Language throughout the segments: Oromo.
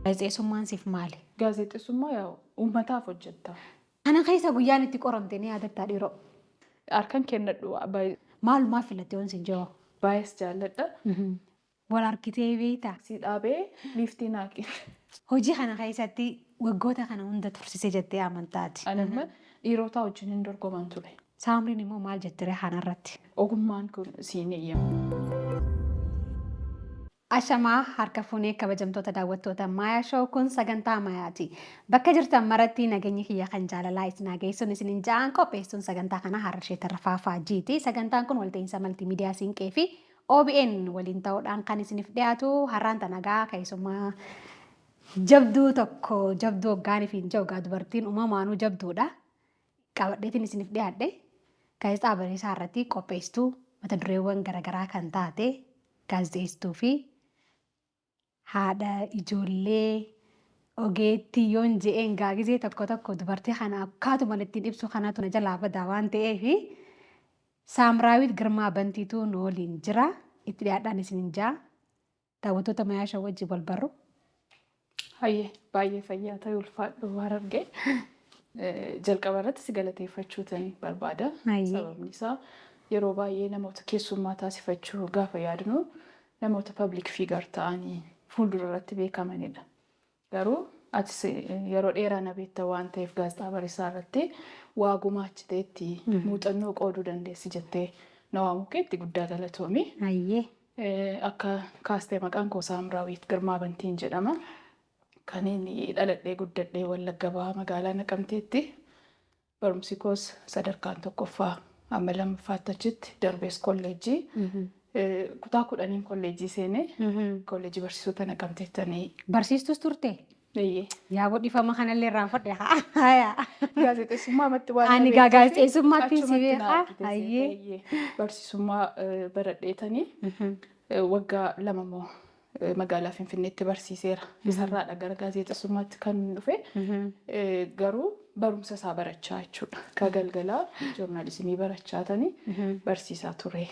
Gaazexeessummaan siif maali? Gaazexeessummaa yaa uummataaf hojjetta. Kana keessa guyyaan itti qoramte ni yaadatta dhiiroo. Harkan kennadhu Maalumaaf filattee wansi jiru? baay'ees jaalladha. Wal harkitee beektaa? Si dhaabee liiftii naaqi. Hojii kana keessatti waggoota kana hunda tursise jettee amantaati. Anamma dhiirota wajjin hin dorgoman ture. Saamriin immoo maal jettire kanarratti? Ogummaan kun siin eeyyamu. Ashamaa harka fuunee kabajamtoota daawwattoota Maayaa Shoo kun sagantaa Maayaati. Bakka jirtan maratti nageenyi kiyya kan jaalalaa isin geessuun isinin ja'an qopheessuun sagantaa kana Harrashee Tarrafaa Faajiiti. Sagantaan kun walta'iinsa maltiimiidiyaa Siinqee fi OBN waliin ta'uudhaan kan isiniif dhiyaatu har'aan tanagaa keessumaa jabduu tokko jabduu hoggaanii fi jawgaa dubartiin uumamaanuu jabduudha. Qabadheetiin isiniif dhiyaadhe gaazexaa bariisaa irratti qopheessituu mata dureewwan garaagaraa kan taate gaazexeessituu fi haadha ijoollee ogeettii yoon je'een gaagizee tokko tokko dubartii kana akkaatuma ittiin ibsu kanatu na jalaa badaa waan ta'eef Saamraawit Girmaa Bantiituu nu waliin jira. Itti dhiyaadhaan isinin jaa. Daawwattoota Maayaa Shoo wajjin wal barru. Hayyee baay'ee fayyaa ta'e ulfaadhu waan argee. Jalqaba irratti si galateeffachuutan barbaada. Sababni isaa yeroo baay'ee namoota keessummaa taasifachuu gaafa yaadnu namoota public figure ta'anii fuuldura irratti beekamanidha. Garuu atis yeroo dheeraa na beekta waan ta'eef gaazexaa bariisaa irratti waa gumaachiteetti muuxannoo qooduu dandeessi jettee na waamuu keetti guddaa galatoomi. Akka kaastee maqaan koo Saamraawit Girmaa Bantiin jedhama. Kan inni dhaladhee guddadhee Wallagga Bahaa magaalaa Naqamteetti. Barumsi koos sadarkaan tokkoffaa amma lammaffaatti achitti darbees kolleejjii. Kutaa 10 kolleejjii seenee kolleejjii barsiisota Naqamteettanii. Barsiistus turte? Yaa godhifama kanallee irraanfadhe haa. Gaazexeessummaa matti waan ani gaazexeessummaatti si beekaa. Barsiisummaa baradheetanii waggaa 2 moo magaalaa Finfinneetti barsiiseera. Isarraadha gara gaazexeessummaatti kan dhufe. Garuu barumsa isaa barachaa jechuudha. Ka galgalaa joornaalizimii barachaatanii barsiisaa ture.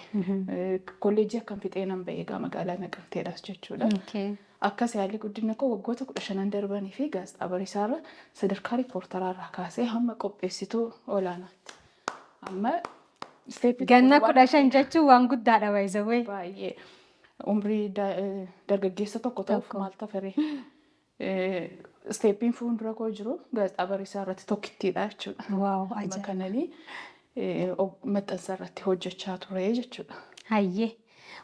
Kolleejjii akkam fixeenan ba'ee egaa magaalaa Naqamteedhaas jechuudha. Akkas yaalii guddina koo waggoota 15 darbanii fi gaazexaa bariisaarra sadarkaa riippoortaraarraa kaasee hamma qopheessituu olaanaatti. Amma ganna 15 jechuun waan guddaadha baay'isawee. Baay'ee umrii dargaggeessa tokko ta'uuf maal tafaree. Isteeppiin fuuldura koo jiru gaazexaa bariisaa irratti tokkittiidha jechuudha. Amma kananii maxxansa irratti hojjechaa ture jechuudha. Hayyee.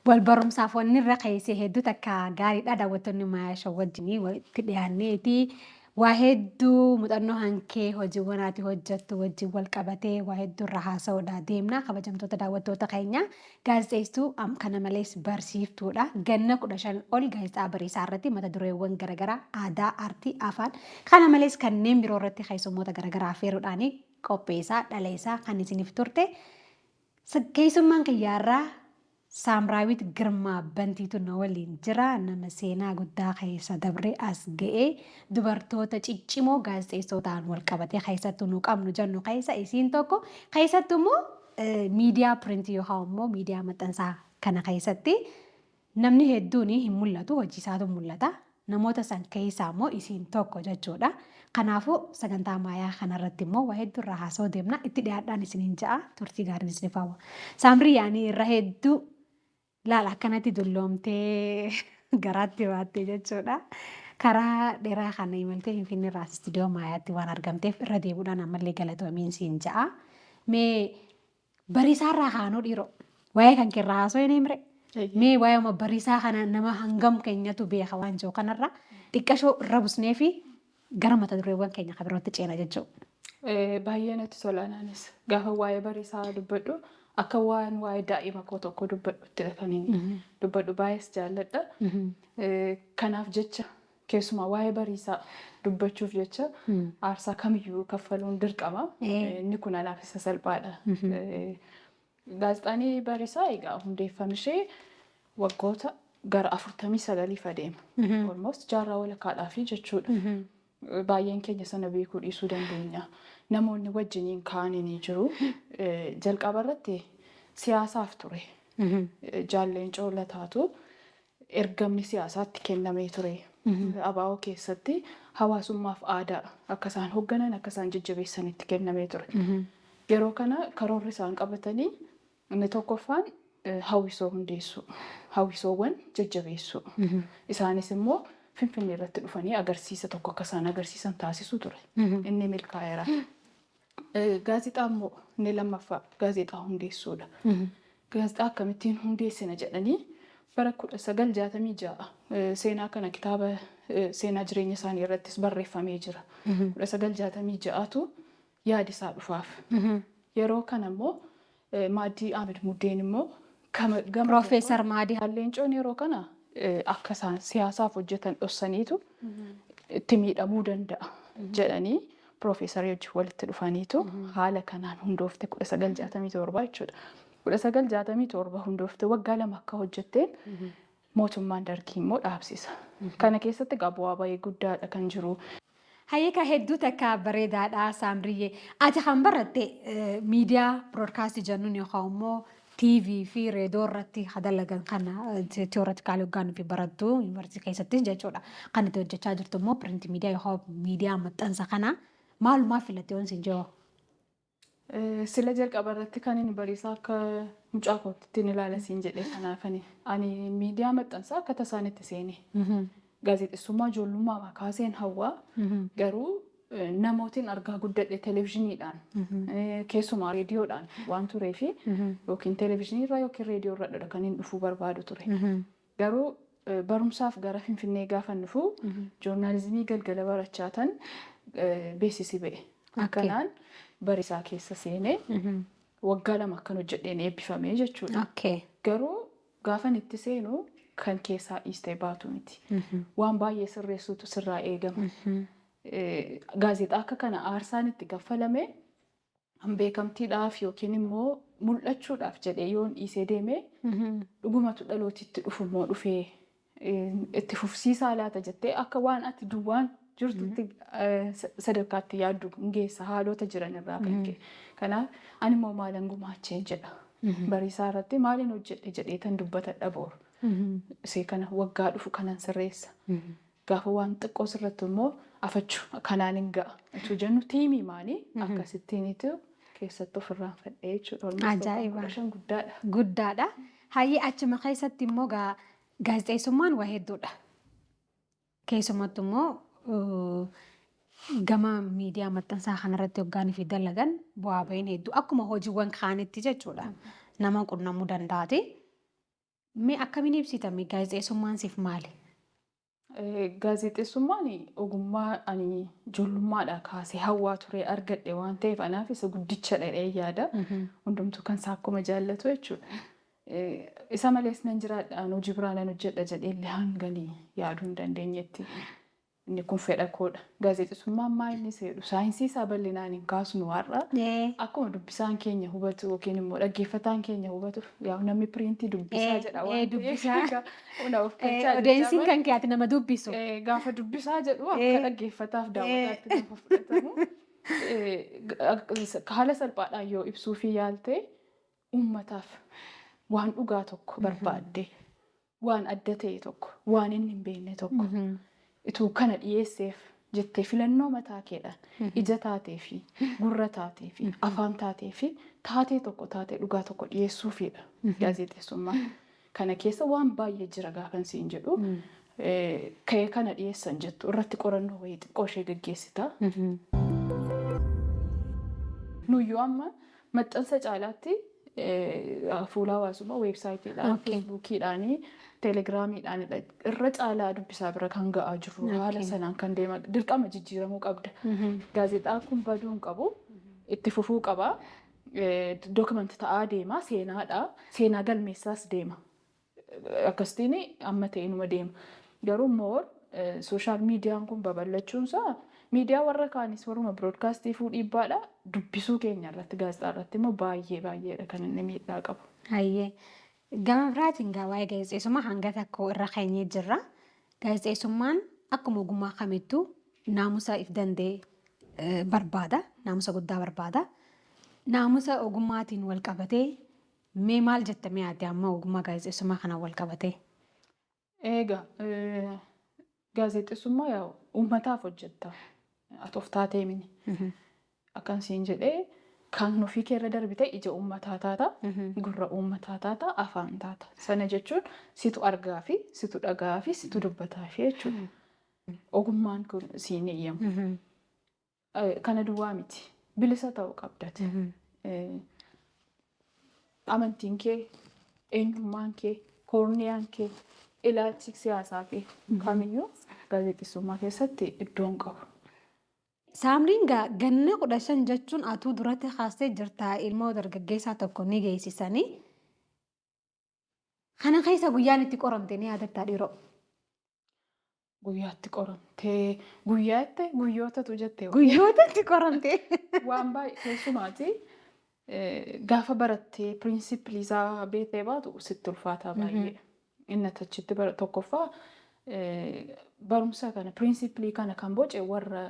Wal barumsaaf wanni irra keessee hedduu takka gaariidha. Daawwattoonni Maayaa Shoo wajjin walitti dhiyaanneeti. Waa hedduu muuxannoo hankee hojiiwwan ati hojjettu wajjin wal qabatee waa hedduu irra haasa'uudhaa deemna. Kabajamtoota daawwattoota keenya gaazexeessituu kana malees barsiiftuudha. Ganna 15 ol gaazexaa bariisaa irratti mata dureewwan garaagaraa aadaa, aartii, afaan kana malees kanneen biroo irratti keessummoota garaagaraa affeeruudhaan qopheessaa dhaleessaa kan isiniif turte. Keessummaan kiyyaarraa Saamraawit Girmaa Bantiitu na waliin jira. Nama seenaa guddaa keessa dabree as ga'ee dubartoota ciccimoo gaazexeessootaan wal qabatee keessattuu nu qabnu jennu keessa isiin tokko. Keessattuu immoo miidiyaa piriintii yookaan immoo miidiyaa maxxansaa kana keessatti namni hedduun hin mul'atu, hojii isaatu mul'ata. Namoota san keessaa immoo isiin tokko jechuudha. Kanaafuu sagantaa Maayaa kanarratti immoo waa hedduu irraa haasa'uu deemna. Itti dhiyaadhaan isiniin ja'a turtii gaariin isiniif hawwa. Saamrii yaanii irra hedduu laala akkanatti dulloomtee garaatti baattee jechuudha. Karaa dheeraa kana imaltee Finfinnee irraa istiidiyoo Maayaatti waan argamteef irra deebuudhaan ammallee galatoomiin siin ja'a. Mee bariisaarraa haanuu dhiiroo waa'ee kan keerraa haasoo hin himre. Mee waa'ee bariisaa kana nama hangam keenyatu beeka waan jiru kanarraa xiqqashoo irra busnee fi gara mata dureewwan keenya kan birootti ceena jechuudha. Baay'ee natti tolaanaanis gaafa waa'ee bariisaa dubbadhu. Akka waan waa'ee daa'ima koo tokko dubbadhutti kan inni dubbadhu baay'ees jaalladha. Kanaaf jecha keessumaa waa'ee bariisaa dubbachuuf jecha aarsaa kamiyyuu kaffaluun dirqama. Inni kun anaaf isa salphaadha. Gaazexaan bariisaa egaa hundeeffame ishee waggoota gara 49 adeema. Almost jaarraa walakkaadhaaf jechuudha. Baay'een keenya sana beekuu dhiisuu dandeenya. Namoonni wajjiniin kaa'anii jiru. Jalqaba irratti siyaasaaf ture. Jaalleen Coolataatu ergamni siyaasaatti kennamee ture. ABO keessatti hawaasummaaf aadaa akka isaan hoogganan akka isaan jajjabeessanitti kennamee ture. Yeroo kana karoorri isaan qabatanii inni tokkoffaan hawwisoo hundeessuu, hawwisoowwan jajjabeessuu. Isaanis immoo Finfinnee irratti dhufanii agarsiisa tokko akka isaan agarsiisan taasisuu ture. Inni milkaa'eera. Gaazexaa immoo inni lammaffaa gaazexaa hundeessuudha. Gaazexaa akkamittiin hundeessina jedhanii bara 1966 seenaa kana kitaaba seenaa jireenya isaanii irrattis barreeffamee jira. 1966tu yaada isaa dhufaaf. Yeroo kana immoo Maaddii Ahmed Muddeen immoo Profeesar Maaddii Leencoon yeroo kana akka isaan siyaasaaf hojjetan dhossaniitu itti miidhamuu danda'a jedhanii Profeesar wajjin walitti dhufaniitu haala kanaan hundoofte 1967 jechuudha. 1967 hundoofte waggaa lama akka hojjetteen mootummaan Dargii immoo dhaabsisa. Kana keessatti bu'aa baay'ee guddaadha kan jiru. Hayyeka hedduu takka bareedaadha Saamriyyee. Ati kan baratte miidiyaa biroodkaastii jennuun yookaan immoo TV fi reediyoo irratti dalagan kana teoreetikaalii hoggaanuu fi barattuu yuunivarsiitii keessattis jechuudha. Kan itti hojjechaa jirtu immoo piriintii miidiyaa yookaan miidiyaa maxxansa kana maalumaaf filattee waan siin jiru? Sila jalqaba irratti kan inni bariisaa akka mucaa kootti ilaala siin jedhee kanaafani. Ani miidiyaa maxxansaa akka tasaanitti seene. Gaazexeessummaa ijoollummaa kaaseen hawwaa garuu namootiin argaa guddadhe televezyiiniidhaan keessumaa reediyoodhaan waan tureefi yookiin televezyiiniirraa yookiin reediyoorraadha kan inni dhufuu barbaadu ture. Garuu barumsaaf gara Finfinnee gaafa dhufu joornaalizimii galgala barachaatan beeksisi ba'e. Akkanaan bariisaa keessa seenee waggaa lama akkan hojjedheen eebbifamee jechuudha. Garuu gaafan itti seenu kan keessaa dhiistee baatu miti. Waan baay'ee sirreessuutu sirraa eegama. Gaazexaa akka kana aarsaan itti kaffalame beekamtiidhaaf yookiin immoo mul'achuudhaaf jedhee yoon dhiisee deemee dhugumatu dhalootitti dhufu immoo dhufee itti fufsiisaa laata jettee akka waan ati duwwaan jirtutti sadarkaatti yaaddu geessa haalota jiran irraa kan ka'e. Kanaaf ani immoo maalan gumaacheen jedha. Bariisaa irratti maaliin hojjedhe jedhee tan dubbata dhabooru. Isee kana waggaa dhufu kanan sirreessa. Gaafa waan xiqqoo sirrattu immoo afachuu kanaan hin ga'a. Itti jennu tiimii maanii akkasittiinitu keessatti ofirraan fadhee jechuudha. Ajaa'iba! Guddaadha. Guddaadha. Hayyee achuma keessatti immoo gaazexeessummaan waa hedduudha. Keessumattuu immoo gama miidiyaa maxxansaa kanarratti hoggaanii fi dalagan bu'aa bahiin hedduu akkuma hojiiwwan kaanitti jechuudha. Nama qunnamuu danda'ati. Mee akkamiin ibsitame gaazexeessummaan siif maali? Gaazexeessummaan ogummaa ani ijoollummaadhaa kaasee hawwaa ture argadhe waan ta'eef anaaf isa guddicha dhedhee yaada. Hundumtuu kan isaa akkuma jaallatu jechuudha. Isa malees nan jiraadhaan hojii biraa nan hojjedha jedheellee hanganii yaaduu hin dandeenyetti. Inni kun fedha koodha. Gaazexeessummaan maal inni seedhu saayinsii isaa bal'inaan hin kaasnu har'a. Akkuma dubbisaan keenya hubatu yookiin immoo dhaggeeffataan keenya hubatu namni piriintii dubbisaa jedha waan dubbisaa. Odeessiin kan keeti nama dubbisu. Gaafa dubbisaa jedhu akka dhaggeeffataaf daawwataatti gaafa fudhatamu. Haala salphaadhaan yoo ibsuu fi yaaltee uummataaf waan dhugaa tokko barbaadde waan adda ta'e tokko waan inni hin beekne tokko. Ituu kana dhiyeesseef jettee filannoo mataa keedhaan ija taatee fi gurra taatee fi afaan taatee fi taatee tokko taatee dhugaa tokko dhiyeessuufidha gaazexeessummaan. Kana keessa waan baay'ee jira gaafan siin jedhu ka'ee kana dhiyeessan jettu irratti qorannoo wayii xiqqoo ishee gaggeessita. Nuyyuu amma maxxansa caalaatti fuula hawaasummaa weebsaayitiidhaan feesbuukiidhaanii teelegiraamiidhaan irra caalaa dubbisaa bira kan ga'aa jiru haala sanaan kan deema dirqama jijjiiramuu qabda. Gaazexaa kun baduu hin qabu itti fufuu qaba. Dookumantii ta'aa deema seenaadha. Seenaa galmeessaas deema. Akkasitiin amma ta'e numa deema. Garuu immoo sooshaal miidiyaan kun babal'achuunsaa miidiyaa warra kaanis warruma biroodkaastii fi dhiibbaadha. Dubbisuu keenya irratti gaazexaa irratti immoo baay'eedha kan inni miidhaa qabu. Hayyee. Gama biraatiin waa'ee gaazexeessummaa hanga tokko irra keenyee jirra. Gaazexeessummaan akkuma ogummaa kamittuu naamusa if danda'e barbaada. Naamusa guddaa barbaada. Naamusa ogummaatiin wal qabatee mee maal jettamee yaadde amma ogummaa gaazexeessummaa kanaan wal qabatee? Egaa gaazexeessummaa yaa uummataaf hojjetta. Atoof taatee mini. Akkansiin jedhee kan ofii keerra darbite ija uummataa taata, gurra uummataa taata, afaan taata. Sana jechuun situ argaa fi situ dhagaa fi situ dubbataa fi jechuudha. Ogummaan kun siin eeyyamu. Kana duwwaa miti. Bilisa ta'uu qabdate. Amantiin kee, eenyummaan kee, koorniyaan kee, ilaalchi siyaasaa kee kamiyyuu gaazexeessummaa keessatti iddoon qabu. Saamriin ganna 15 jechuun atuu duratti haastee jirta ilmoo dargaggeessaa tokko ni geessisanii. Kana keessa guyyaan itti qoramte ni yaadattaa dhiiroo? Guyyaatti qoramtee guyyaatti guyyootatu jettee Guyyoota itti qoramte. waan baay'ee keessumaati gaafa barattee pirinsipiliisaa beekee baatu sitti ulfaataa baay'ee. Inni achitti tokkoffaa barumsa kana pirinsipilii kana kan boce warra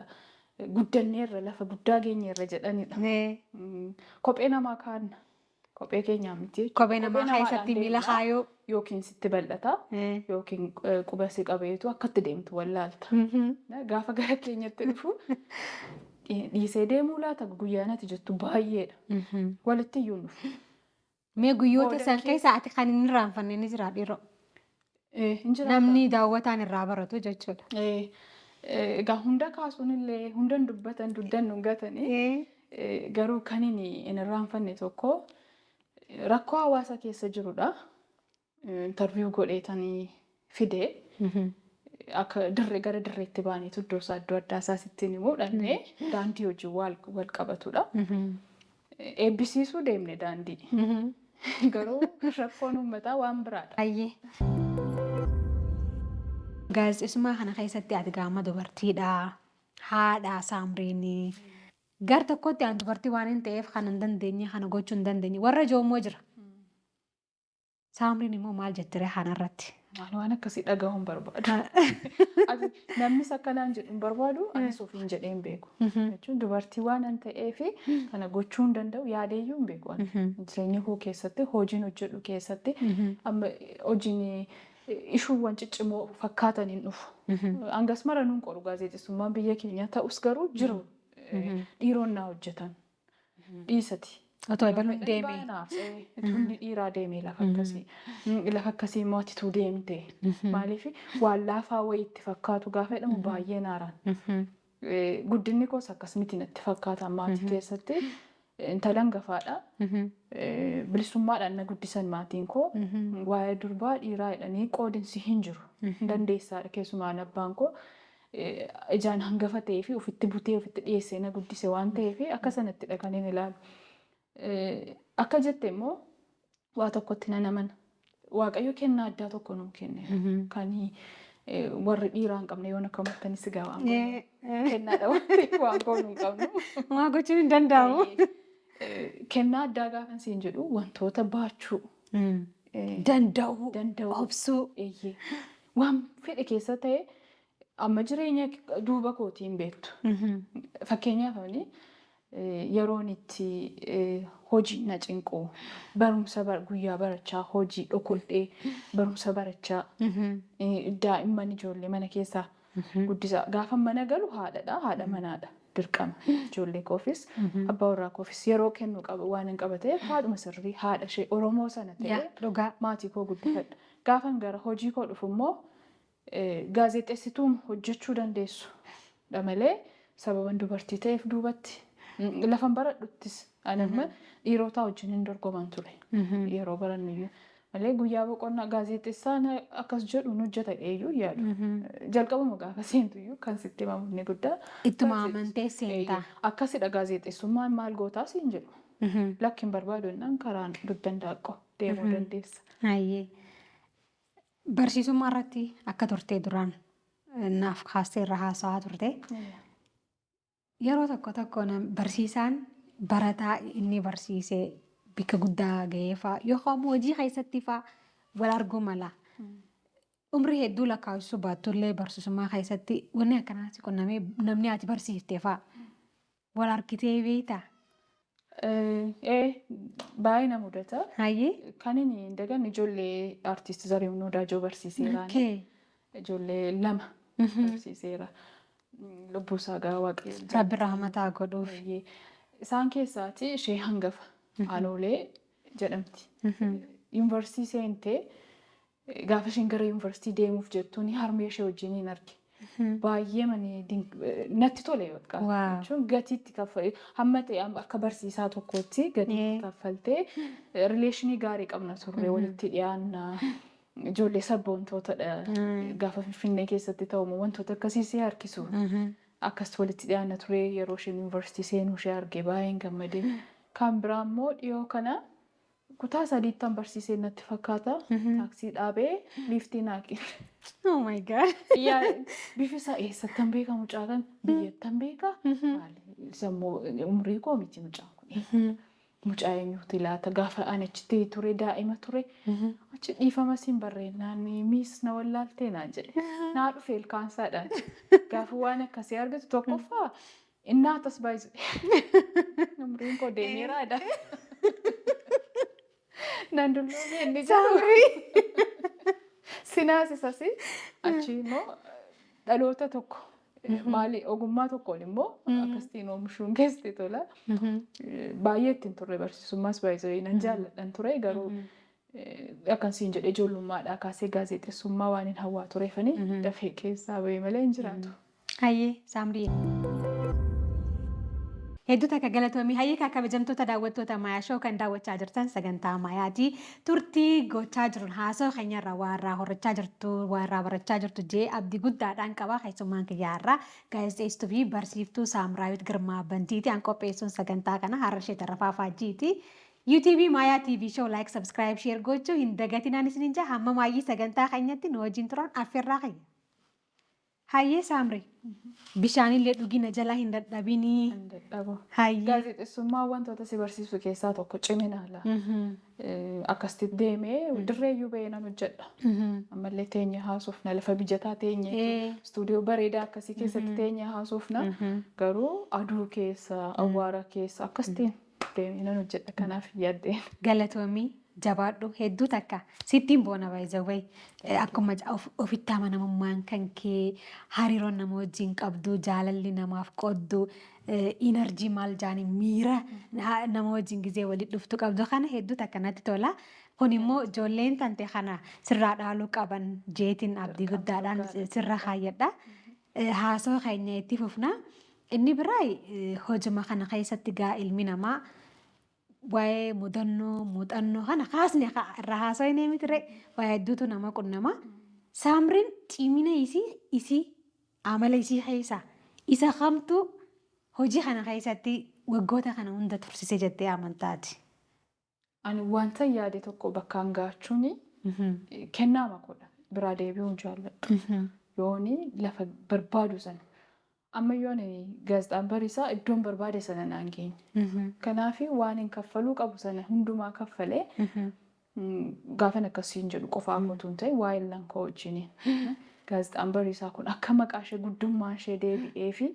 guddanneerra lafa guddaa geenyeerra jedhanidha. Kophee namaa kaanna. Kophee keenyaa miti. Kophee namaa keessatti miila kaayuu. Yookiin sitti bal'ata. Yookiin quba si qabeetu akkatti deemtu wallaalta. Gaafa gara keenyatti dhufu dhiisee deemuu laata guyyaanati jettu baay'eedha. Walitti iyyuu dhufu. Mee guyyoota san keessa ati kan inni irraanfanne ni jira dhiiroo? Namni daawwataan irraa baratu jechuudha. Egaa hunda kaasuun illee hundan dubbatan duddan dhungatanii garuu kan inni hin irraanfanne tokko rakkoo hawaasa keessa jirudha. Interviyuu godheetanii fidee akka dirree gara dirreetti baaniitu iddoo adda addaa sittiin himuudhaan daandii hojii wal qabatudha. Eebbisiisuu deemne daandii. Garuu rakkoon uummataa waan biraadha. Gaazexeessummaa kana keessatti ati gaama dubartiidha. Haadha Saamriin. Gar tokkotti aan dubartii waan hin ta'eef kan hin dandeenye kana gochuu hin dandeenye. Warra ijoommoo jira. Saamriin immoo maal jettire kanarratti? Waan akkasii dhagahuun barbaadu. Namnis akkanaan jedhu hin barbaadu anis ofiin jedhee hin beeku. Jechuun dubartii waan hin ta'eef kana gochuu hin danda'u yaadeeyyuu hin beeku. Jireenya koo keessatti hojiin hojjedhu keessatti hojiin ishuuwwan ciccimoo fakkaatan hin dhufu. Hangas mara nuun qoru gaazexeessummaan biyya keenya ta'us garuu jiru dhiironni hojjetan. Dhiisati. Otoo eebaluun deemee. Tunni dhiiraa deemee lafa akkasii. Lafa akkasii immoo atituu deemte. Maaliif waan laafaa wayii itti fakkaatu gaafa jedhamu baay'ee naaraan. Guddinni koos akkas miti natti fakkaata maatii keessatti. Intala hangafaadha. Bilisummaadhaan na guddisan maatiin koo. Waa'ee durbaa dhiiraa jedhanii qoodinsi hin jiru. Dandeessaadha keessumaan abbaan koo. Ijaan hangafa ta'ee fi ofitti butee ofitti dhiyeessee na guddise waan ta'eef akka sanatti dhaqaniin ilaalu. Akka jette immoo waa tokkotti nan amana. Waaqayyo kennaa addaa tokko nuuf kenne. Kan warri dhiiraa hin qabne yoon akka murtanis gaawaan kennaadha waan goonuu hin qabnu. Waa gochuun hin danda'amu. Kennaa addaa gaafa siin jedhu wantoota baachuu. Danda'uu. Obsuu. Waan fedhe keessa ta'e amma jireenya duuba kootiin beektu. Fakkeenyaaf yeroon itti hojii na cinqu barumsa guyyaa barachaa hojii dhokuldhee barumsa barachaa daa'imman ijoollee mana keessaa guddisaa gaafa mana galu haadha manaadha dirqama ijoollee koofis abbaa warraa koofis yeroo kennu qaba waan hin qabatee haadhuma sirrii haadha ishee Oromoo sana ta'ee maatii koo guddifadha gaafan gara hojii koo dhufu immoo gaazexeessituun hojjechuu dandeessu dha malee sababan dubartii ta'eef duubatti. Lafan baradhuttis anamma dhiirotaa wajjin hin dorgoman ture. Yeroo barannuyyuu malee guyyaa boqonnaa gaazexeessaan akkas jedhu hojjeta eeyyuu yaadu. Jalqabuma gaafa seentuyyuu kan sitti himamu inni guddaa. Ittuma amantee seentaa. Akkasidha gaazexeessummaan maal gootaa siin jedhu. Lakki hin barbaadu innaan karaan duddandaaqoo deemuu dandeessa. Barsiisummaa irratti akka turtee duraan naaf kaastee irra haasawaa turte. Yeroo tokko barsiisaan barataa inni barsiisee bakka guddaa ga'ee fa'a yookaan hojii keessatti fa'a wal arguu mala. Umrii hedduu lakkaa'uu baattullee barsiisummaa keessatti wanni akkanaatti qunnamee namni ati barsiiftee fa'a wal argitee beektaa? Baay'ee na mudata. Kan inni dagan ijoollee artiist Zarihuun Wadaajoo barsiiseeraan. Ijoollee lama barsiiseera. Lubbuusaa gaa waaqayyo Rabbi rahmataa godhuuf. isaan keessaati ishee hangafa Aanoolee jedhamti. Yuunivarsiitii seentee gaafa isheen gara yuunivarsiitii deemuuf jettuun harmee ishee wajjin hin arge. Baay'ee natti tole jechuun gatiitti kaffalee hamma ta'e akka barsiisaa tokkootti gatiitti kaffaltee rileeshinii gaarii qabna turre walitti dhiyaannaa ijoollee sabboontootadha. Gaafa Finfinnee keessatti ta'umoo wantoota akkasiis harkisu. Akkas walitti dhiyaanna ture yeroo isheen yuunivarsiitii seenuu ishee arge baay'een gammadee. Kan biraa immoo dhiyoo kana kutaa sadiittan barsiisee natti fakkaata. Taaksii dhaabee liiftii naaqin. Oh my God. Bifi isaa eessattan beeka mucaa kan biyyattan beeka. Sammuu umrii koo miti mucaan kun. Mucaa eenyuuti laata gaafa ani achitti ture daa'ima ture. Achi dhiifama siin barreennaan miis na wallaaltee naan jedhe. Naa dhufe ilkaansaadhaan. Gaafa waan akkasii argatu tokkoffaa innaa tas baay'isee. Umriin koo deemeeraadha. Nan dulloomee inni jiru. Sinaasisas achi immoo dhaloota tokko. Maali ogummaa tokkoon immoo akkasitiin oomishuun keessatti tola. Baay'ee ittiin turre barsiisummaas baay'isee nan jaalladhan ture garuu akkasiin jedhee ijoollummaadhaa kaasee gaazexeessummaa waan hin hawwaa tureefanii dafee keessaa bahee malee hin jiraatu. Hayyee Saamrii. Hedduutu akka galatoomii hayyee kabajamtoota daawwattoota Maayaa Shoo kan daawwachaa jirtan sagantaa Maayaatii turtii gochaa jiruun haasoo keenyarraa waarraa horachaa jirtu waarraa barachaa jirtu jee abdii guddaadhaan qaba keessummaan kiyyaarraa gaazexeessituu fi barsiiftuu Saamraawit Girmaa Bantiiti an qopheessuun sagantaa kana Harrashee Tarrafaa Faajjiiti. YouTube Maayaa TV Show like subscribe share gochuu hin dagatinaan isiniin jaa hamma maayyii sagantaa keenyatti nu wajjin turan affeerraa kiyya. Hayyee Saamrii. Bishaanillee dhugina jala hin dadhabinii. Hin dadhabu. Gaazexeessummaa wantoota si barsiisu keessaa tokko ciminaadha. Akkasitti deemee dirreeyyuu bahee nan hojjedha. Ammallee teenya haasofna lafa mijataa teenye istuudiyoo bareedaa akkasii keessatti teenya haasofna garuu aduu keessa awwaara keessa akkasitiin deemee nan hojjedha kanaaf yaaddeen. Galatoomii. Jabaadhu hedduu takka sittiin boona baay'ee akkuma ofitti amanamummaan kan kee hariiroon nama wajjin qabdu jaalalli namaaf qoddu inerjii maal jaanii miira nama wajjin gizee walitti dhuftu qabdu kana hedduu takka natti tola. Kun immoo ijoolleen tante kana sirraa dhaaluu qaban jeetiin abdii guddaadhaan sirra kaayyadha. Haasoo keenya itti fufna. Inni biraa hojuma kana keessatti gaa ilmi namaa waa'ee muuxannoo kana kaasne irraa haasoo hin eemitire waa'ee hedduutu nama qunnama. Saamriin cimina isii amala isii keessa isa kamtu hojii kana keessatti waggoota kana hunda tursisee jettee amantaati. Ani wanta yaade tokko bakkaan gaachuun kennaa makoodha biraa deebi'uun jaalladhu. Yooni lafa barbaadu sana. Amma yoon gaazexaan bariisaa iddoon barbaade sana naan geenye. Kanaaf waan hin kaffaluu qabu sana hundumaa kaffalee gaafan akkasiin jedhu qofaa kootuun ta'e waa illaan koo wajjin. Gaazexaan bariisaa kun akka maqaa ishee guddummaa ishee deebi'ee fi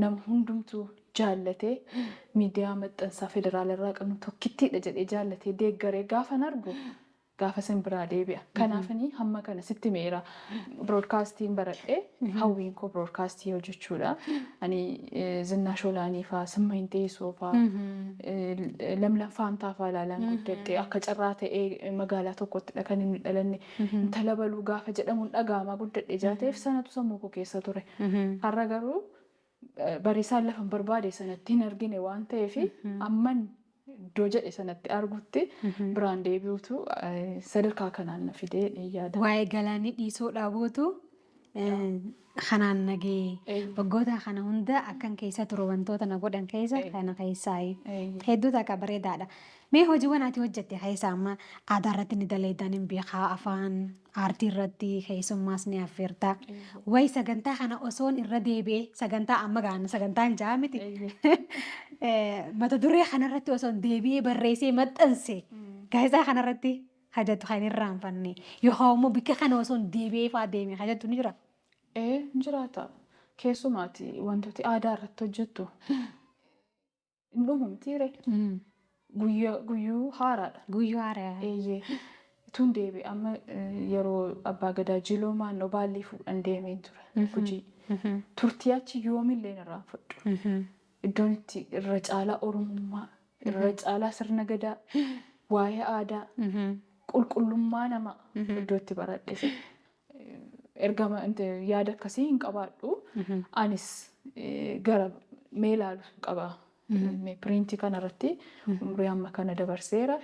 nama hundumtuu jaallatee miidiyaa maxxansaa federaalarraa qabnu tokkittiidha jedhee jaallatee deeggaree gaafan argu. Gaafa sin biraa deebi'a. Kanaafanii hamma kana sitti meera broadcastiin baradhee hawwiin koo broadcastii hojjechuudha. Ani Zinnaa Sholaanii fa'aa Simmayin Teessoo fa'aa Lamlaffaan taafaa ilaalan guddadhee akka carraa ta'ee magaalaa tokkottidha kan inni dhalanne. Intala baluu gaafa jedhamuun dhaga'amaa guddadhee jaateef sanatu sammuu koo keessa ture. Har'a garuu bariisaan lafa barbaade sanatti hin argine waan ta'eef amman iddoo jedhe sanatti argutti biraan deebi'uutu sadarkaa kanaan na fidee yaada. Waa'ee galaanii dhiisoo dhaabuutu kanaan nagee waggoota kana hunda akkan keessa turu wantoota na godhan keessa kana keessaa hedduu takka bareedaadha. Mee hojiiwwan ati hojjette keessa amma aadaa irratti ni daleedan hin beekaa afaan aartii irratti keessummaas ni affeerta. Wayi sagantaa kana osoon irra deebi'ee sagantaa amma gaana sagantaa hin jaa miti. Mata duree kanarratti osoon deebi'ee barreessee maxxanse gaazexaa kanarratti hajatu kan irraanfanne yookaan immoo bikka kana osoon deebi'ee fa'aa deemee hajatu ni jira. Ni jiraata. Keessumaati wantooti aadaa irratti hojjettu hin dhumumtiire. Guyyuu haaraadha. Guyyuu haaraa. tun deebi amma yeroo abbaa gadaa jiloo maannoo baallee fuudhan deemeen ture Gujii. Turtii achi yoomillee irraa fudhu. Iddoon itti irra caalaa Oromummaa, irra caalaa sirna gadaa, waa'ee aadaa, qulqullummaa namaa iddoo itti baradhe. Ergama yaada akkasii hin qabaadhu. Anis gara mee ilaalu qaba. Piriintii kanarratti umurii amma kana dabarseera.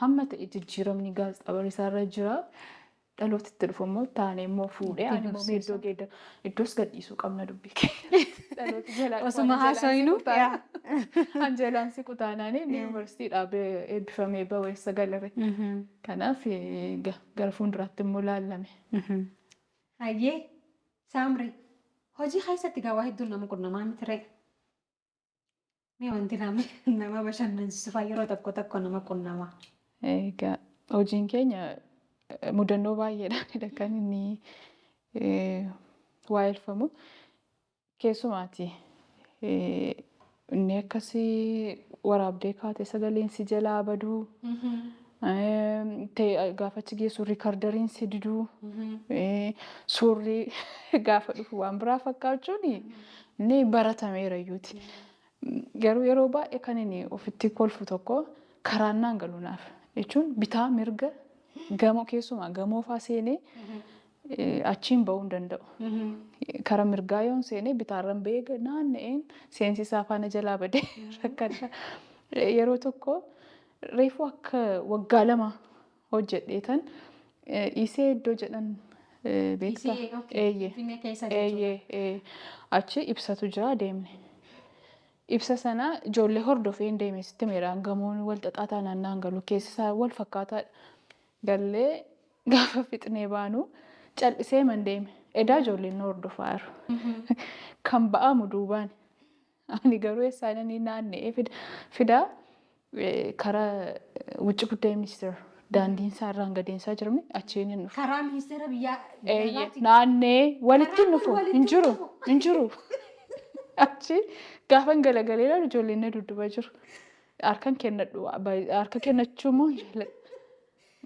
Hamma ta'e jijjiiramni gaazexaa bariisaarra jira. Dhaloota itti dhufu immoo taanee immoo fuudhee ani immoo iddoo geeddaru iddoos gadhiisuu qabna dubbii keenya. Dhaloota jalaa Osuma haasawinu. Anjeelaan siqu taanaan yuunivarsiitiidhaa eebbifamee baweessa galame. Kanaaf gara fuulduraatti immoo laallame. Hayyee Saamrii hojii keessatti gawaa hedduun nama qunnamaa miti ree. Mee wanti nama bashannansiisu fa'aa yeroo tokko nama qunnamaa. Egaa hojiin keenya mudannoo baay'eedhaan kan inni waa'eeffamu. Keessumaati inni akkasii waraabdee kaatee sagaleen si jalaa baduu. Gaafa achi geessu riikardariin si diduu. Suurri gaafa dhufu waan biraa fakkaachuun inni baratameera iyyuuti. Garuu yeroo baay'ee kan inni ofitti kolfu tokko karaan naan galuunaaf jechuun bitaa mirga gamoo keessumaa gamoo fa'aa seenee achiin bahuu hin danda'u. Karaa mirgaa yoon seenee bitaarran beeka naanna'een seensisaa faana jalaa badee rakkadha. Yeroo tokko reefuu akka waggaa 2 hojjedheetan isee iddoo jedhan beektaa? Eeyyee. Achi ibsatu jira deemne. Ibsa sana ijoollee hordofee deeme sitti meeraan gamoon wal xaxaataa naannaan galu keessisaa wal fakkaataadha. Gallee gaafa fixnee baanu cal'isee man deeme. Edaa ijoolleen hordofaa jiru. Kan ba'amu duubaan. Ani garuu eessaanii naanna'ee fidaa karaa wucci guddaa ministeera daandiin isaa irraan gadeensaa jirame achiin hin dhufu. Karaa ministeera biyyaa. Naannee walitti dhufu hin jiru. Achi gaafa galagalee ilaalu ijoolleen na dudduuba jiru. Harka kennachuu immoo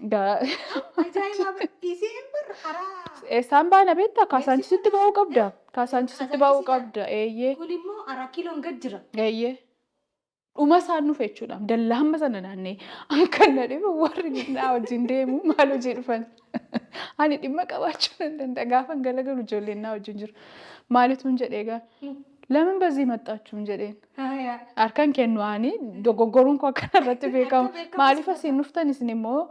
Ajaa'iba! Iseen bara karaa. Isaan baana beektaa? Kaasaanchisitti ba'uu qabda. Kaasaanchisitti ba'uu qabda. Eeyyee. Kun immoo 4 kiiloon gad jira. Eeyyee. Dhuma isaan dhufe jechuudha. Dallaa hamma sana naannee kan na dhibu warri naa wajjin deemu maal hojii dhufan. Ani dhimma qabaachuu hin danda'a. Gaafa galagalu ijoolleen naa wajjin jiru. Maalituun jedhee gaafa? Lamin bazii maxxaachuun jedheen. Harkaan kennu ani dogoggoruun koo akkanarratti beekamu. Maaliif asiin dhuftan isin immoo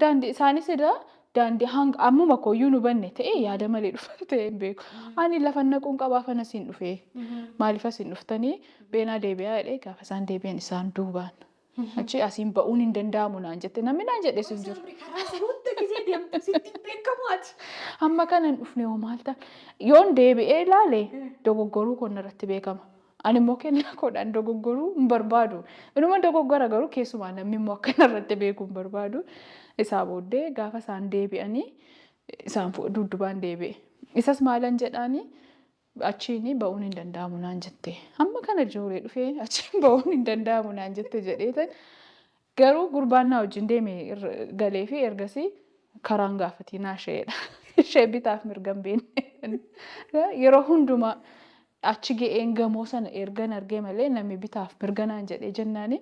daandii isaanis edaa daandii hanga ammuma kooyyuu nu banne ta'e yaada malee dhufan ta'e hin beeku. Ani lafa naquun qabaa fana asiin dhufee. Maaliif asiin dhuftanii beenaa deebi'aa jedhee gaafa isaan deebi'an isaan duubaan. Achi asiin ba'uun hin danda'amu naan jette namni naan jedhee sin jiru. Amma kana hin dhufne hoo maal ta'a? Yoon deebi'ee ilaale dogoggoruu koon irratti beekama. Ani immoo kennaa koodhaan dogoggoruu hin barbaadu. Inuma dogoggora garuu keessumaa namni immoo akkanarratti beekuu hin barbaadu. Isaa booddee gaafa isaan deebi'anii isaan dudduubaan deebi'e. Isas maalan jedhaanii achiin ba'uun hin danda'amu naan jette. Amma kana ijoollee dhufee achiin ba'uun hin danda'amu naan jette jedheetan garuu gurbaan naa wajjin deeme galee fi ergasii karaan gaafatii naa isheedha. Ishee bitaaf mirga hin beekne. Yeroo hundumaa achi ga'een gamoo sana ergan argee malee namni bitaaf mirga naan jedhee jennaani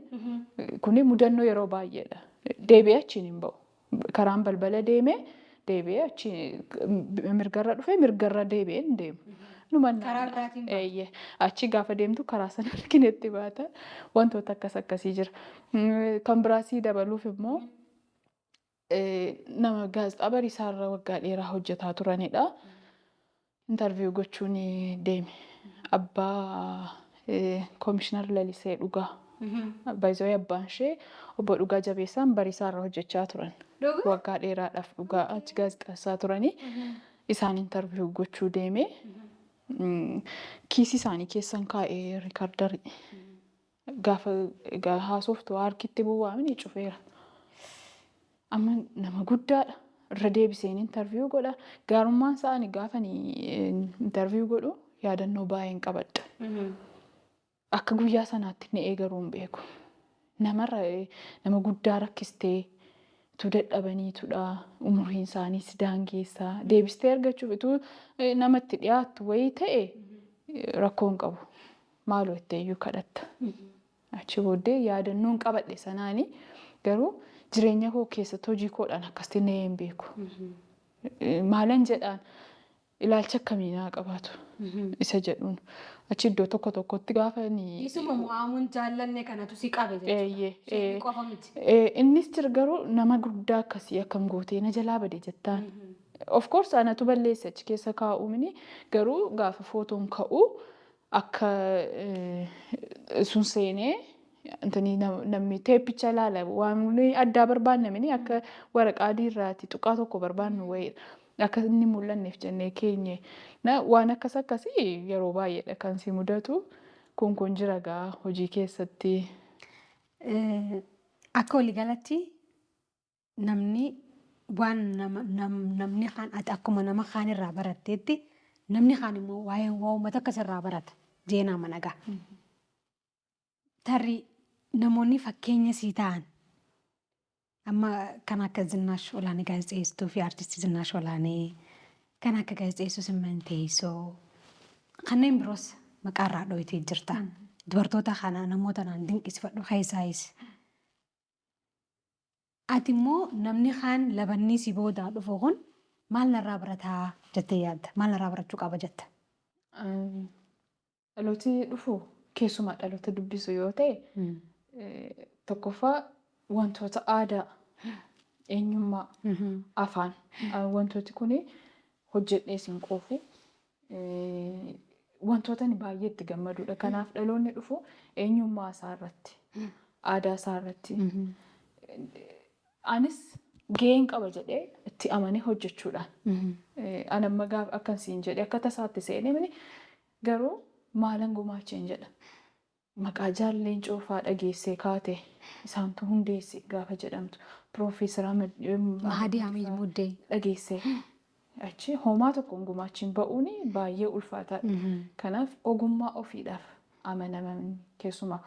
kuni mudannoo yeroo baay'eedha. Deebi'ee achiin hin ba'u. Karaan balbala deemee deebi'ee achi mirgarra dhufee mirgarra deebi'ee hin deemu. Karaa biraatiin eeyyee achi gaafa deemtu karaa sana arginetti baata wantoota akkasii jira. Kan biraasii dabaluuf immoo nama gaazexaa bariisaarra waggaa dheeraa hojjetaa turanidha. Interviyuu gochuun deeme. Abbaa Komishinar Lalisee Dhugaa. Baay'ee abbaan ishee obbo Dhugaa Jabeessaan bariisaarra hojjechaa turan. Waggaa dheeraadhaaf Dhugaa achi gaazexeessaa turanii isaan interviyuu gochuu deeme. Kiisii isaanii keessan kaa'ee riikardarii gaafa haasoftu harkitti bu'aamin cufeera. Amma nama guddaadha. Irra deebiseen interviyuu godha. Gaarummaan isaanii gaafa interviyuu godhu yaadannoo baay'een qabadha. Akka guyyaa sanaatti ni eegaruu hin beeku. Nama guddaa rakkistee tu dadhabaniitudha umuriin isaanii si daangeessaa deebistee argachuuf ituu namatti dhiyaattu wayii ta'e rakkoon qabu maaloo itteeyyuu kadhatta. Achi booddee yaadannoon qabadhe sanaanii garuu jireenya koo keessatti hojii koodhaan akkasitti na hin beeku. Maalan jedhaan ilaalcha akkamii naa qabaatu isa jedhuun achi iddoo tokko tokkotti gaafa ni. Isuma mo'amuun jaallanne kanatu si qabe Eeyyee. qofa miti. Innis jira garuu nama guddaa akkasii akkam gootee na jalaa bade jettaan. Of course anatu balleesse achi keessa kaa'uumini garuu gaafa footoon ka'u akka sun seenee namni teeppicha ilaala waan addaa barbaannamini akka waraqaa diirraati tuqaa tokko barbaannu wayiidha. Akka inni mul'anneef jennee keenye waan akkasii yeroo baay'eedha kan si mudatu kun jira gaa hojii keessatti. Akka waliigalatti namni waan namni kaan ati akkuma nama kaan irraa baratteetti namni kaan immoo waa'ee uummata akkas irraa barata jeenaa managaa. Tarii namoonni fakkeenya sii ta'an amma kan akka Zinnaash Olaanee gaazexeessituu fi artistii Zinnaash Olaanee kan akka gaazexeessuu Simman Teessoo kanneen biroos maqaa irraa dhohitee jirta. Dubartoota kana namoota naan dinqisiifadhu keessaayis. Ati immoo namni kaan labannii si boodaa dhufu kun maal narraa barataa jettee yaadda? Maal narraa barachuu qaba jetta? Dhalooti dhufu keessumaa dhaloota dubbisu yoo ta'e tokkoffaa wantoota aadaa eenyummaa afaan wantooti kun hojjedhee siin qoofu wantoota baay'ee itti gammaduudha. Kanaaf dhaloonni dhufu eenyummaa isaa irratti aadaa isaa irratti anis gaheen qaba jedhee itti amanee hojjechuudhaan anamma gaafa akkasiin jedhee akka tasaatti seenee garuu maalan gumaacheen jedha. Maqaa jaalleen coofaa dhageessee kaate isaantu hundeesse gaafa jedhamtu Piroofeesar Mahadii Hamiid Muddee dhageessee achi homaa tokkoon gumaachiin ba'uun baay'ee ulfaataadha. Kanaaf ogummaa ofiidhaaf amanaman keessumaa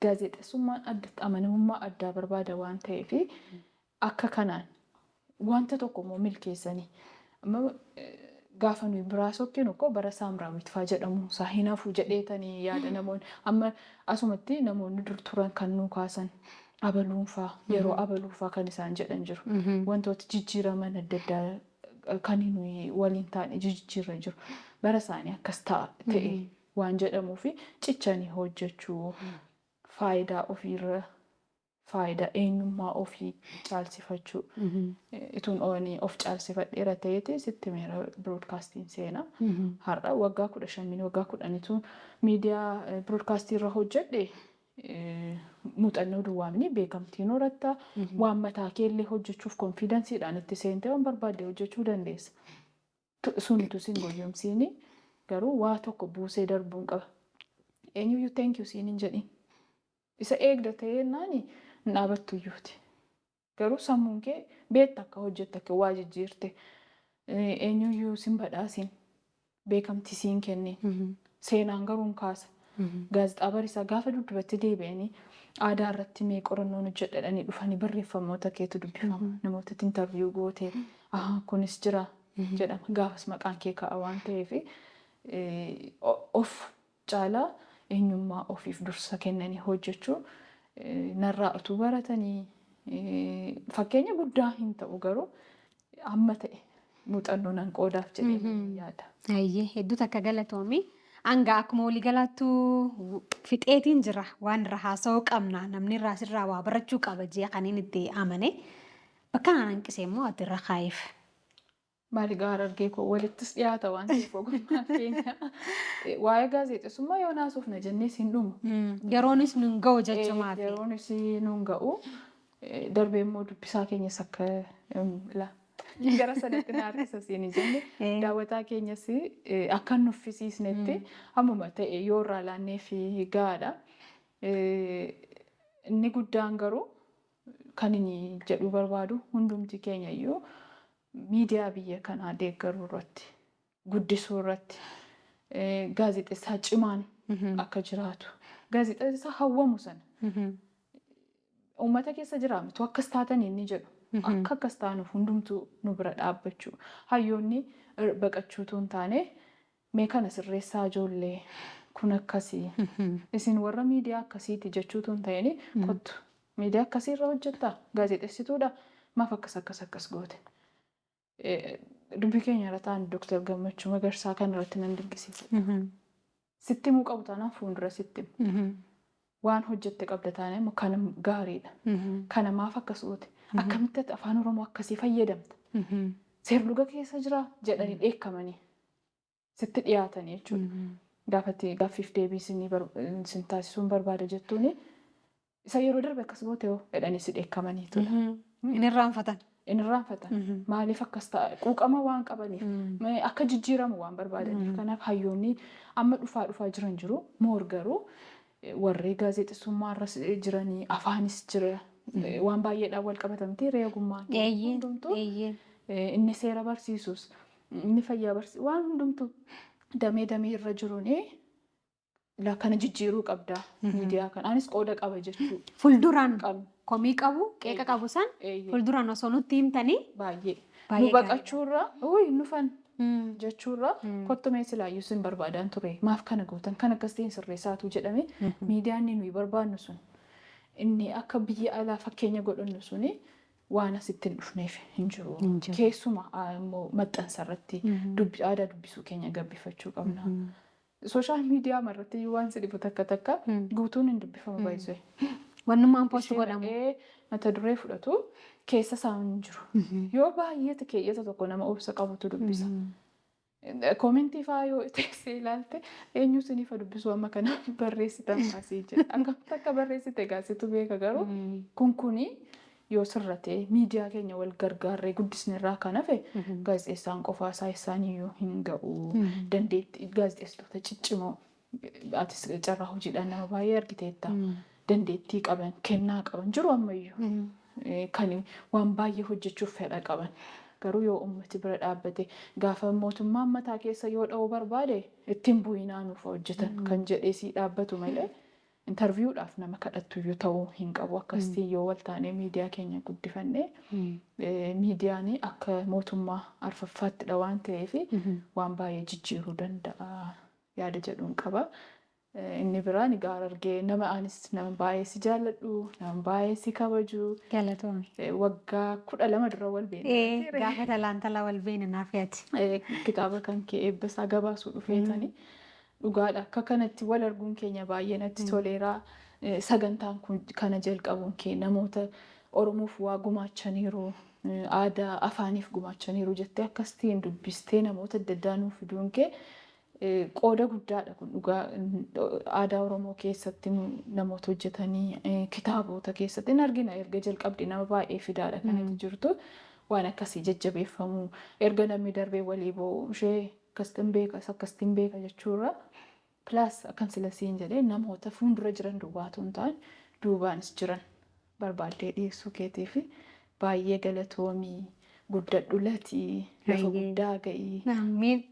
gaazexeessummaan addatti amanamummaa addaa barbaada waan ta'eef akka kanaan wanta tokko immoo milkeessanii gaafa nuyi biraa sokkinu koo bara Saamraawit fa'aa jedhamu isaa hin hafu jedheetanii yaada namoonni amma asumatti namoonni dur turan kan nu kaasan abaluunfaa yeroo abaluunfaa kan isaan jedhan jiru. Wantoota jijjiiraman adda addaa kan nuyi waliin taane jijjiirra jiru. Bara isaanii akkas ta'e waan jedhamuu fi cichanii hojjechuu faayidaa ofiirra faayidaa eenyummaa ofii caalsifachuu ituun oonii of caalsifadheera ta'eeti sitti meera biroodkaastiin seenaa. Har'a waggaa 15 waggaa 10 miidiyaa biroodkaastii irra hojjedhe muuxannoo duwwaamni beekamtiin horatta waan mataa keellee hojjechuuf konfiidansiidhaan itti seentee waan barbaadde hojjechuu dandeessa. Sunitu sin goyyomsiini garuu waa tokko buusee darbuun qaba. Eenyuyyuu thank you siin hin jedhin. Isa eegda ta'ee naani dhaabattu iyyuuti. Garuu sammuun kee beekta akka hojjetta akka waa jijjiirte eenyuyyuu sin badhaasin beekamtii siin kenne seenaan garuu kaasa. Gaazexaa barisaa gaafa dubbatti deebi'anii aadaa irratti mee qorannoon hojjedhanii dhufanii barreeffamoota keetu dubbifama. Namoota interviyuu gootee kunis jira jedhama. Gaafas maqaan kee ka'a waan ta'eef of caalaa eenyummaa ofiif dursa kennanii hojjechuu narraa utuu baratanii fakkeenya guddaa hin ta'u garuu amma ta'e muuxannoo nan qoodaaf jedhee yaada. Ayyee hedduutu akka galatoomii. Hanga akkuma waliigalaattu fixeetiin jira waan irra haasa'uu qabna namni irraa sirraa waa barachuu qaba jee kaniin itti amane bakka naan hanqise immoo ati irra kaa'iif. Maali gaara argee koo walittis dhiyaata waan ta'eef ogummaa keenya waa'ee gaazexeessummaa yoo naasuuf na jennee siin dhumu. Yeroonis nun ga'u jechumaaf. Yeroonis nun ga'u darbee immoo dubbisaa keenyas akka gara sanatti naarrisa siin jenne daawwataa keenyas akka nuffisiisnetti hammuma ta'e yoo irraa laannee fi gaadha. Inni guddaan garuu kan inni jedhu barbaadu hundumti keenya iyyuu miidiyaa biyya kanaa deeggaruu irratti guddisuu irratti gaazexeessaa cimaan akka jiraatu gaazexeessaa hawwamu sana uummata keessa jiraatu akkas taatan inni jedhu akka akkas taanuuf hundumtuu nu bira dhaabbachuu hayyoonni baqachuutu hin taane mee kana sirreessaa ijoollee kun akkasii isin warra miidiyaa akkasiiti jechuutu hin ta'in kottu miidiyaa akkasiirra hojjettaa gaazexeessituudha maaf akkas goote. Dubbii keenya irra ta'an Dr. Gammachuu Magarsaa kan irratti nan dinqisiisa. Sitti himuu qabu taanaan fuuldura sitti waan hojjette qabda taanaan kana gaariidha. Kana maaf akkas goote? Akkamitti afaan Oromoo akkasii fayyadamta? Seerluga keessa jira jedhanii dheekkamanii sitti dhiyaatanii jechuudha. Gaaffiif deebii sin taasisuun barbaada jettuuni isa yeroo darbe akkas goote hoo jedhanii si dheekkamanii tudha. Inni irraanfatan. Maaliif akkas ta'a? Quuqama waan qabaniif akka jijjiiramu waan barbaadaniif. Kanaaf hayyoonni amma dhufaa jiran jiru. Moor garuu warri gaazexeessummaa irra jiranii afaanis jira. Waan baay'eedhaan wal qabatamtee reegummaa hundumtuu inni seera barsiisus inni fayyaa barsiisu waan hundumtuu damee irra jiruun kana jijjiiruu qabda miidiyaa kan anis qooda qaba jechuu. Fuulduraan komii qabu qeeqa qabu san fuulduraan osoo nutti himtanii baay'ee nu baqachuurra nufan jechuurra kottumee silaayyuu sin barbaadaan ture maaf kana gootan kan akkasiin sirreessaatu jedhame miidiyaan nuyi barbaadnu sun inni akka biyya alaa fakkeenya godhannu suni waan asitti hin dhufneef hin jiru. Keessuma immoo maxxansa irratti aadaa dubbisuu keenya gabbifachuu qabna. Sooshaal miidiyaa irratti waan si dhibu takka guutuun hin dubbifamu baay'isee. Wannummaan poost godhamu. Mata duree fudhatu keessa isaa hin jiru. Yoo baay'eeti keeyyata tokko nama obsa qabutu dubbisa. Koomentii fa'aa yoo teessee ilaalte eenyu siniifa dubbisuu amma kana barreessitan asii jedha. Akkamitti akka barreessite gaasitu beeka garuu kuni yoo sirratee miidiyaa keenya wal gargaarree guddisnerraa kan hafe gaazexeessaan qofaa isaa isaaniiyyuu hin ga'u. Dandeettii gaazexeessitoota ciccimoo atis carraa hojiidhaan nama baay'ee argiteetta. Dandeettii qaban kennaa qaban jiru ammayyuu kan waan baay'ee hojjechuuf fedha qaban. Garuu yoo ummati bira dhaabbate gaafa mootummaan mataa keessa yoo dha'uu barbaade ittiin bu'inaa nuuf hojjetan kan jedheesii dhaabbatu malee interviiwudhaaf nama kadhattu yoo ta'uu hin qabu. Akkasii yoo wal taanee miidiyaa keenya guddifannee miidiyaan akka mootummaa arfaffaatti waan ta'eef waan baay'ee jijjiiruu danda'a yaada jedhuun qaba. Inni biraan gaara argee nama anis nama baay'ee si jaalladhu nama baay'ee si kabaju. Galatoomii. Waggaa 12 dura wal beekne. Gaafa talaantala wal beekne naaf yaati. Kitaaba kan kee eebbisaa gabaasuu dhufeetanii dhugaadha akka kanatti wal arguun keenya baay'ee natti toleeraa. Sagantaan kun kana jalqabuun kee namoota Oromoof waa gumaachaniiru aadaa afaaniif gumaachaniiru jettee akkasitiin dubbistee namoota adda addaa nuuf fiduun kee qooda guddaadha kun dhugaa aadaa Oromoo keessatti namoota hojjetanii kitaabota keessatti hin argina erga jalqabdi nama baay'ee fidaadha kanatti jirtu waan akkasii jajjabeeffamu erga namni darbee walii boo'u ishee akkasiin beeka jechuurra pilaas akkan silasiin jedhee namoota fuuldura jiran duwwaatu hin taane duubaanis jiran barbaaddee dhiyeessuu keetiif baay'ee galatoomii guddadhu latii lafa guddaa ga'ii.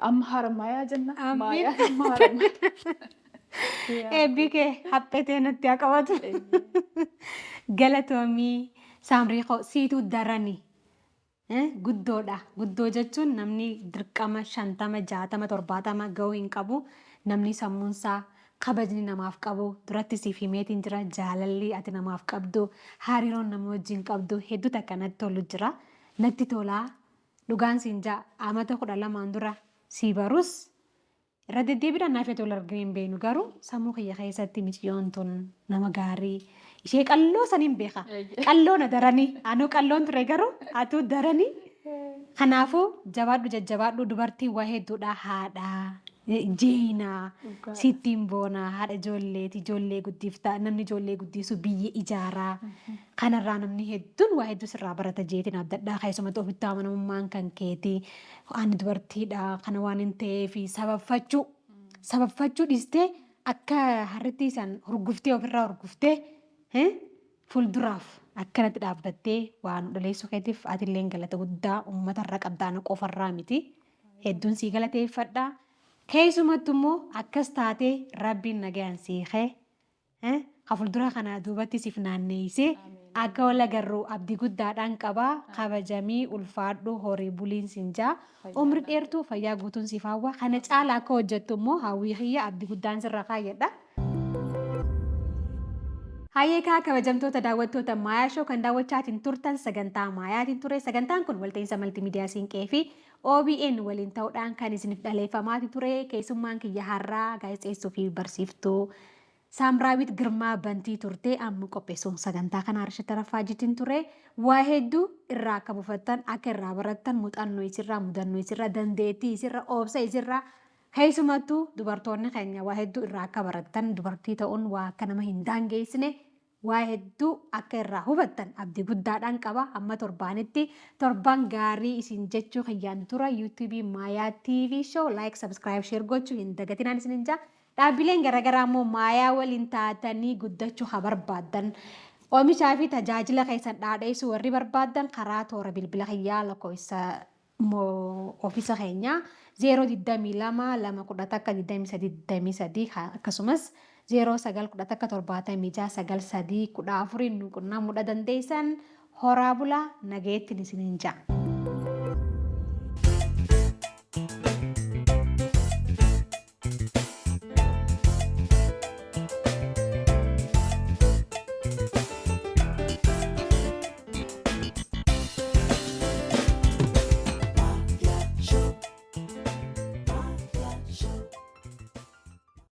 Amma harmaayaa jenna. Maayaa harmaayaa. Eebbi kee haphetee natti haa qabatu. Galatoomii saamrii siituu daranii guddoodha. Guddoo jechuun namni dirqama 50, 60, 70 ga'uu hin qabu. Namni sammuunsaa kabajni namaaf qabu duratti siif himeetiin jira jaalalli ati namaaf qabdu hariiroon nama wajjin qabdu hedduutu akkanatti tolu jira. Natti tolaa dhugaan siin jaa amata 12 dura. Si barus irra deddeebiidhaan naaf tolu arginu hin beeknu garuu sammuu kiyya keessatti miciyyoon tun nama gaarii ishee qalloo saniin beeka. Qalloo na daranii anuu qalloon ture garuu atuu daranii kanaafuu jabaadhu jajjabaadhu dubartii waa hedduudha haadhaa jeenaa sittiin boonaa haadha ijoolleeti ijoollee guddiftaa namni ijoollee guddisu biyya ijaaraa kanarraa namni hedduun waa hedduu sirraa barata jeetiin abdadhaa keessumatti ofitti amanamummaan kan keetii ani dubartiidha kana waan hin ta'eef sabaffachuu dhiistee akka harritti isaan hurguftee ofirraa hurguftee fuulduraaf akkanatti dhaabbattee waan dhaleessuu keetiif atillee galata guddaa uummatarra qabdaana qofarraa miti hedduun sii galateeffadhaa. Keessumattu immoo akkas taatee rabbiin nagaan siikee ka fuuldura kana duubatti siif naanneessee Akka wal agarru abdii guddaadhaan qaba. Kabajamii ulfaadhu horii buliin sinjaa. Umri dheertuu fayyaa guutuun siif hawwa. Kana caalaa akka hojjettu immoo hawwii kiyya abdii guddaan sirra kaayedha. Hayyeekaa kabajamtoota daawwattoota Maayaa Show kan daawwachaatiin turtan sagantaa Maayaatiin ture. Sagantaan kun walta'iinsa maltiimiidiyaa Siinqee fi OBN waliin ta'uudhaan kan isiniif dhaleeffamaati ture. Keessummaan kiyya har'aa gaazexeessuu fi barsiiftuu Saamraawit Girmaa Bantii turte. Amma qopheessuun sagantaa kana Arshii Taraffaajjitiin ture. Waa hedduu irraa akka buufattan, akka irraa barattan, muuxannoo isirraa, mudannoo isirraa, dandeettii isirraa, obsa isirraa keessumattuu dubartoonni keenya waa hedduu irraa akka barattan, dubartii ta'uun waa akka nama hin daangeessine waa hedduu akka irraa hubattan abdii guddaadhaan qaba. Amma torbaanitti torban gaarii isin jechuu kiyyaan tura. YouTube Maayaa TV Show like, subscribe, share gochuu hin dagatinaan isin jaa. Dhaabbileen garaagaraa immoo Maayaa waliin taatanii guddachuu haa barbaadan. Oomishaa fi tajaajila keessan dhaadheessuu warri barbaadan karaa toora bilbila kiyyaa lakkoofsa ofiisa keenya 022 akkasumas 0911 nu qunnamuu dandeessan. Horaa bulaa nageettiin isiniin jaa.